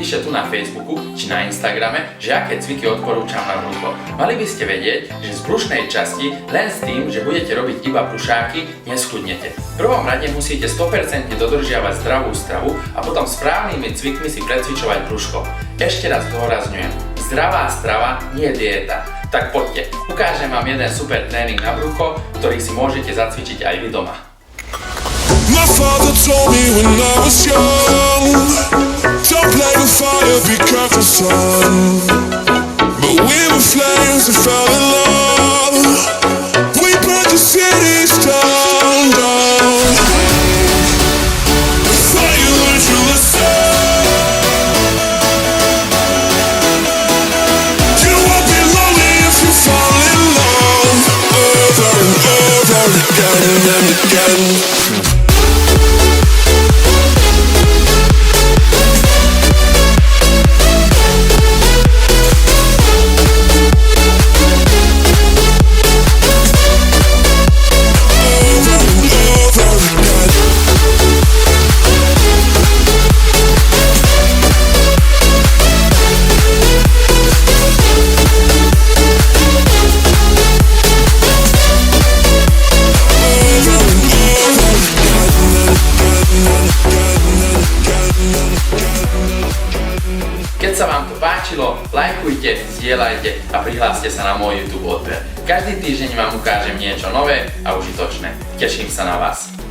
píšte tu na Facebooku či na Instagrame, že aké cviky odporúčam na brucho. Mali by ste vedieť, že z brušnej časti len s tým, že budete robiť iba brušáky, neschudnete. V prvom rade musíte 100% dodržiavať zdravú stravu a potom správnymi cvikmi si precvičovať bruško. Ešte raz dorazňujem, zdravá strava, nie dieta. Tak poďte, ukážem vám jeden super tréning na brucho, ktorý si môžete zacvičiť aj vy doma. My father told me when I was young, don't play with fire, be careful son. But we were flames and fell in love. We burned the cities down, down. The fire learned you listen. You won't be lonely if you fall in love. Over and over again and again. Keď sa vám to páčilo, lajkujte, zdieľajte a prihláste sa na môj YouTube odber. Každý týždeň vám ukážem niečo nové a užitočné. Teším sa na vás.